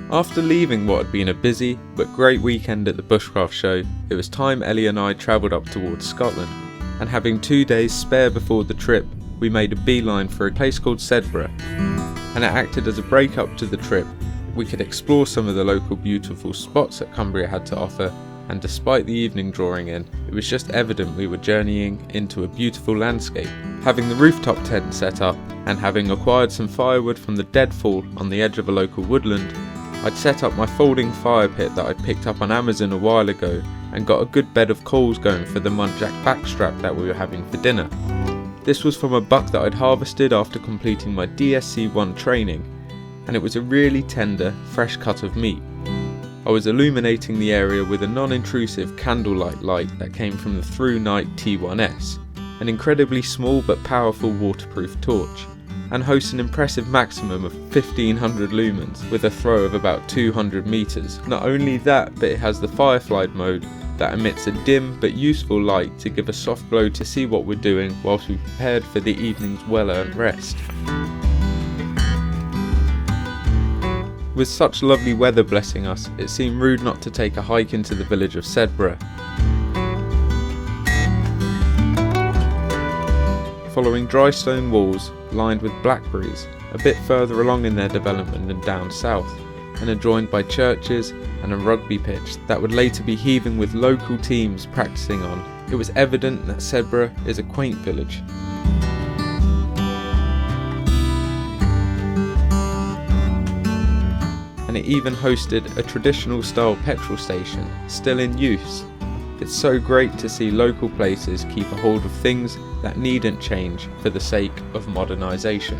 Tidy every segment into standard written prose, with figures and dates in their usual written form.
After leaving what had been a busy but great weekend at the Bushcraft show, it was time Ellie and I travelled up towards Scotland, and having 2 days spare before the trip, we made a beeline for a place called Sedbergh, and it acted as a break up to the trip. We could explore some of the local beautiful spots that Cumbria had to offer, and despite the evening drawing in, it was just evident we were journeying into a beautiful landscape. Having the rooftop tent set up, and having acquired some firewood from the deadfall on the edge of a local woodland, I'd set up my folding fire pit that I picked up on Amazon a while ago and got a good bed of coals going for the muntjac backstrap that we were having for dinner. This was from a buck that I'd harvested after completing my DSC-1 training, and it was a really tender, fresh cut of meat. I was illuminating the area with a non-intrusive candlelight light that came from the Through Night T1S, an incredibly small but powerful waterproof torch, and hosts an impressive maximum of 1500 lumens with a throw of about 200 meters. Not only that, but it has the firefly mode that emits a dim but useful light to give a soft glow to see what we're doing whilst we prepared for the evening's well-earned rest. With such lovely weather blessing us, it seemed rude not to take a hike into the village of Sedbergh. Following dry stone walls lined with blackberries, a bit further along in their development than down south, and adjoined by churches and a rugby pitch that would later be heaving with local teams practicing on, it was evident that Sedbergh is a quaint village. And it even hosted a traditional style petrol station, still in use. It's so great to see local places keep a hold of things that needn't change for the sake of modernisation.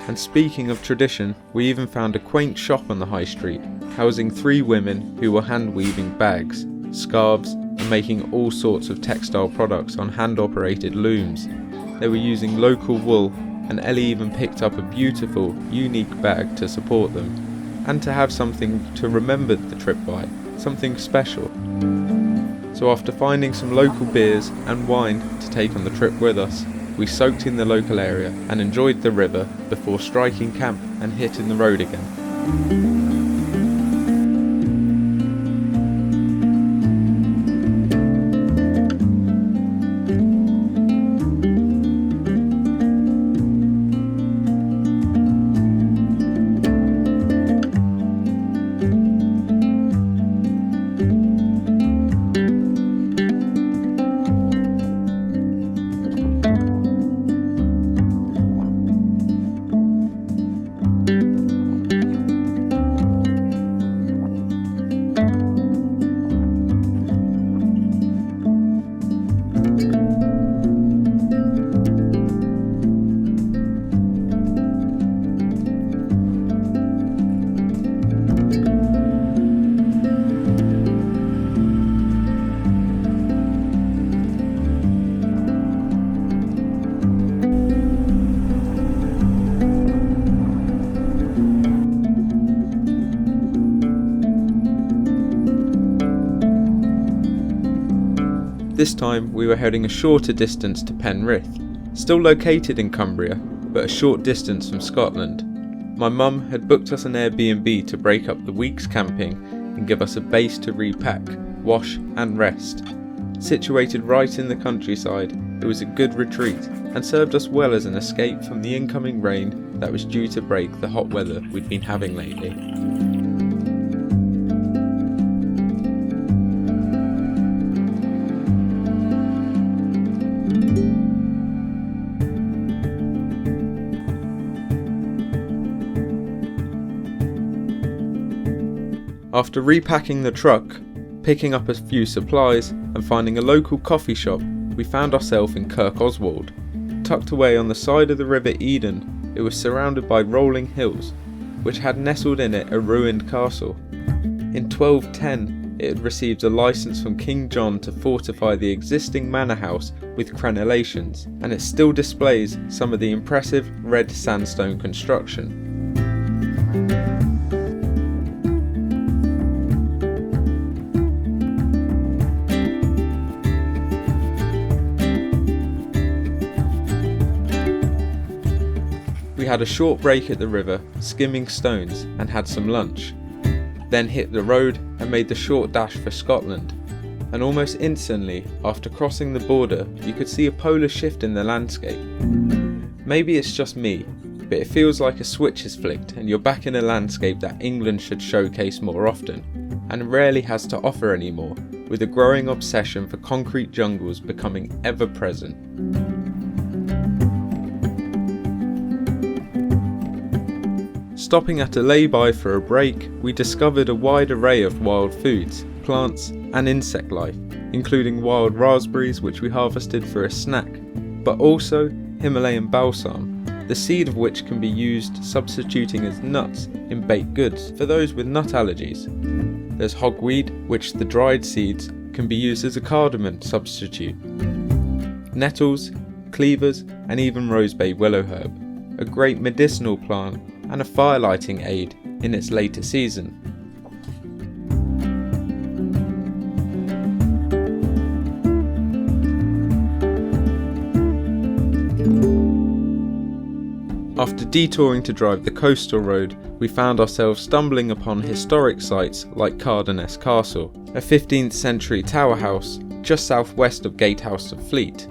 And speaking of tradition, we even found a quaint shop on the high street, housing 3 women who were hand weaving bags, scarves, and making all sorts of textile products on hand-operated looms. They were using local wool, and Ellie even picked up a beautiful, unique bag to support them, and to have something to remember the trip by, something special. So after finding some local beers and wine to take on the trip with us, we soaked in the local area and enjoyed the river before striking camp and hitting the road again. This time we were heading a shorter distance to Penrith, still located in Cumbria, but a short distance from Scotland. My mum had booked us an Airbnb to break up the week's camping and give us a base to repack, wash and rest. Situated right in the countryside, it was a good retreat and served us well as an escape from the incoming rain that was due to break the hot weather we'd been having lately. After repacking the truck, picking up a few supplies and finding a local coffee shop, we found ourselves in Kirkoswald. Tucked away on the side of the River Eden, it was surrounded by rolling hills, which had nestled in it a ruined castle. In 1210, it had received a license from King John to fortify the existing manor house with crenellations, and it still displays some of the impressive red sandstone construction. We had a short break at the river, skimming stones, and had some lunch. Then hit the road and made the short dash for Scotland. And almost instantly, after crossing the border, you could see a polar shift in the landscape. Maybe it's just me, but it feels like a switch is flicked and you're back in a landscape that England should showcase more often, and rarely has to offer anymore, with a growing obsession for concrete jungles becoming ever present. Stopping at a lay-by for a break, we discovered a wide array of wild foods, plants and insect life, including wild raspberries which we harvested for a snack, but also Himalayan balsam, the seed of which can be used substituting as nuts in baked goods for those with nut allergies. There's hogweed, which the dried seeds can be used as a cardamom substitute. Nettles, cleavers and even rosebay willow herb, a great medicinal plant and a firelighting aid in its later season. After detouring to drive the coastal road, we found ourselves stumbling upon historic sites like Cardoness Castle, a 15th century tower house just southwest of Gatehouse of Fleet.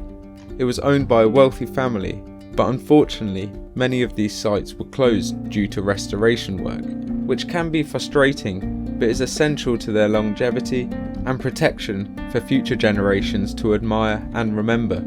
It was owned by a wealthy family, but unfortunately many of these sites were closed due to restoration work, which can be frustrating but is essential to their longevity and protection for future generations to admire and remember.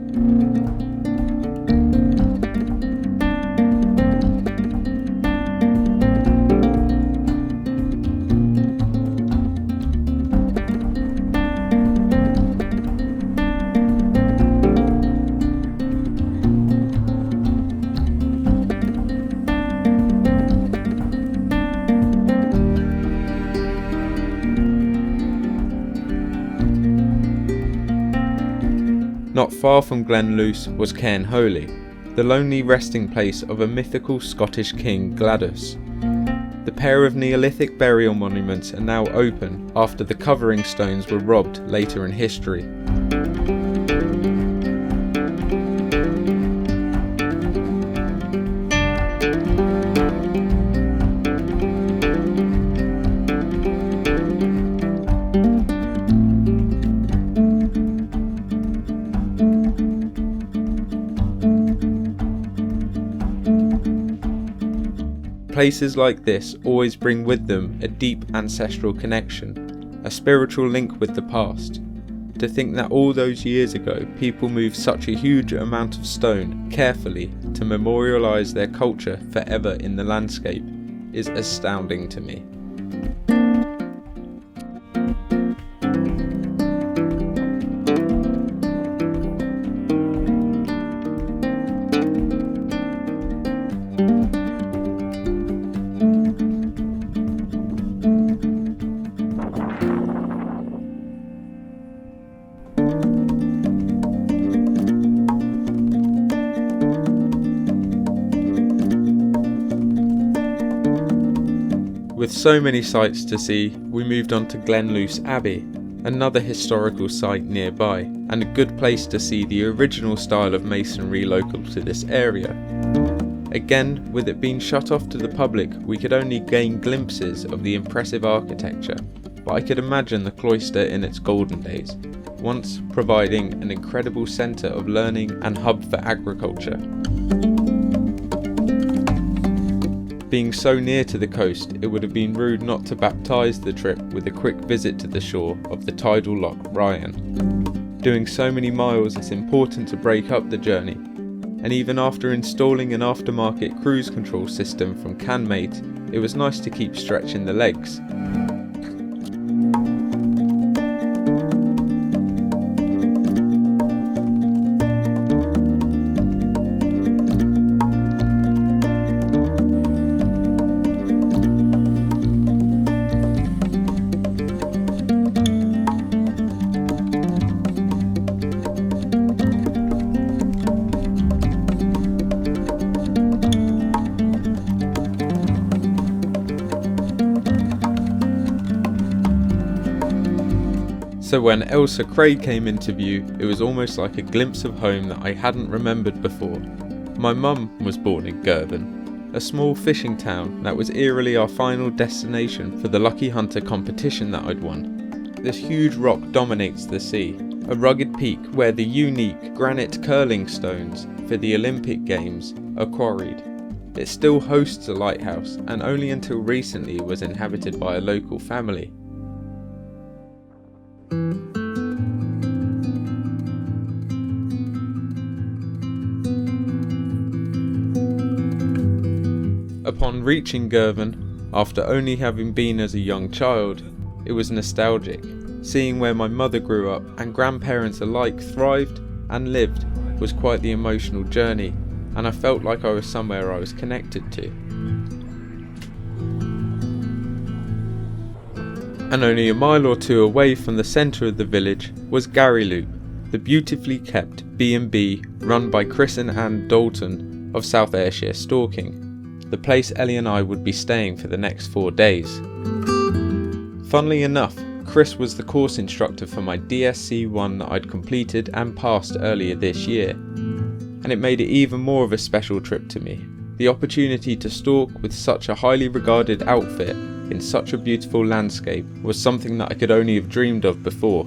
Not far from Glenluce was Cairnholy, the lonely resting place of a mythical Scottish king Glenluce. The pair of Neolithic burial monuments are now open after the covering stones were robbed later in history. Places like this always bring with them a deep ancestral connection, a spiritual link with the past. To think that all those years ago people moved such a huge amount of stone carefully to memorialise their culture forever in the landscape is astounding to me. With so many sights to see, we moved on to Glenluce Abbey, another historical site nearby, and a good place to see the original style of masonry local to this area. Again, with it being shut off to the public, we could only gain glimpses of the impressive architecture, but I could imagine the cloister in its golden days, once providing an incredible centre of learning and hub for agriculture. Being so near to the coast, it would have been rude not to baptise the trip with a quick visit to the shore of the tidal loch Ryan. Doing so many miles, it's important to break up the journey, and even after installing an aftermarket cruise control system from CanMate, it was nice to keep stretching the legs. So when Elsa Craig came into view, it was almost like a glimpse of home that I hadn't remembered before. My mum was born in Girvan, a small fishing town that was eerily our final destination for the Lucky Hunter competition that I'd won. This huge rock dominates the sea, a rugged peak where the unique granite curling stones for the Olympic Games are quarried. It still hosts a lighthouse, and only until recently was inhabited by a local family. Upon reaching Girvan, after only having been as a young child, it was nostalgic, seeing where my mother grew up and grandparents alike thrived and lived was quite the emotional journey, and I felt like I was somewhere I was connected to. And only a mile or two away from the centre of the village was Loop, the beautifully kept B&B run by Chris and Anne Dalton of South Ayrshire Stalking, the place Ellie and I would be staying for the next 4 days. Funnily enough, Chris was the course instructor for my DSC1 that I'd completed and passed earlier this year, and it made it even more of a special trip to me. The opportunity to stalk with such a highly regarded outfit in such a beautiful landscape was something that I could only have dreamed of before.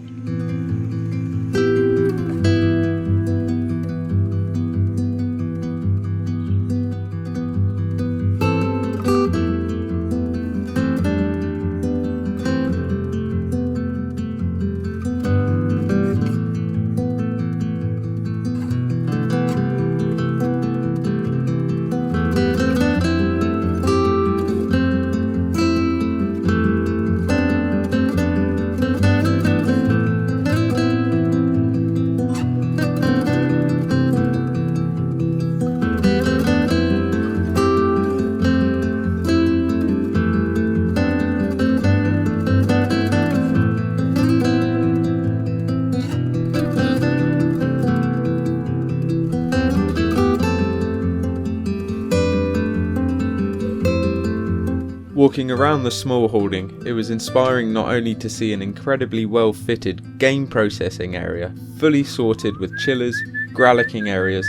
Walking around the small holding, it was inspiring not only to see an incredibly well-fitted game processing area, fully sorted with chillers, gralloching areas,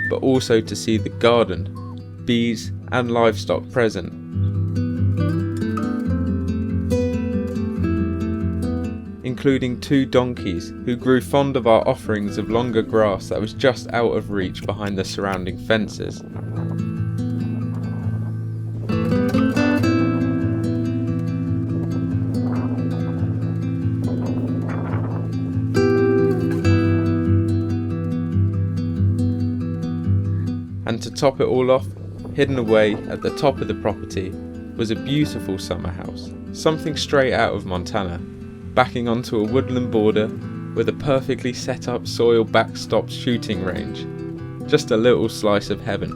but also to see the garden, bees and livestock present. Including 2 donkeys who grew fond of our offerings of longer grass that was just out of reach behind the surrounding fences. And to top it all off, hidden away at the top of the property was a beautiful summer house, something straight out of Montana, backing onto a woodland border with a perfectly set up soil backstop shooting range. Just a little slice of heaven.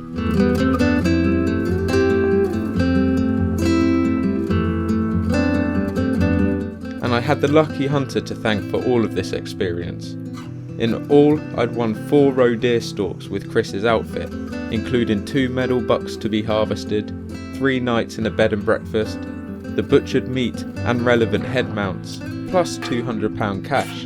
And I had the Lucky Hunter to thank for all of this experience. In all, I'd won 4 roe deer stalks with Chris's outfit, including 2 medal bucks to be harvested, 3 nights in a bed and breakfast, the butchered meat and relevant head mounts, plus £200 cash,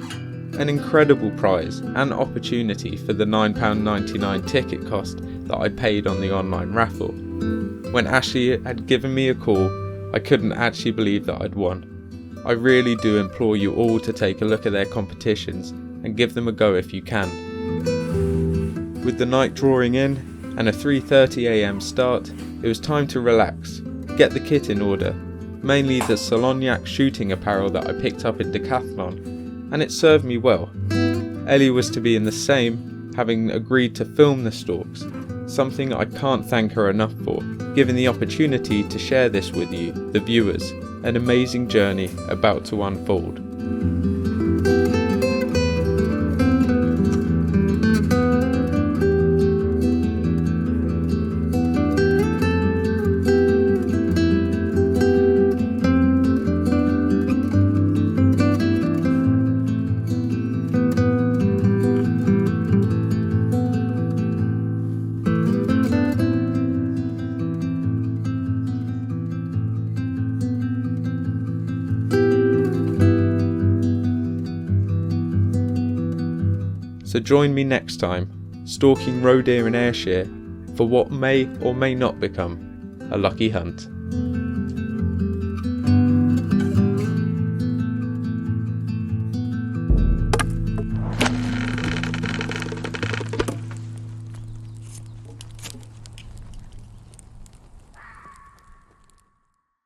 an incredible prize and opportunity for the £9.99 ticket cost that I paid on the online raffle. When Ashley had given me a call, I couldn't actually believe that I'd won. I really do implore you all to take a look at their competitions and give them a go if you can. With the night drawing in and a 3:30 AM start, it was time to relax, get the kit in order, mainly the Salognac shooting apparel that I picked up in Decathlon, and it served me well. Ellie was to be in the same, having agreed to film the stalks, something I can't thank her enough for, given the opportunity to share this with you, the viewers, an amazing journey about to unfold. So join me next time, stalking roe deer in Ayrshire, for what may or may not become a lucky hunt.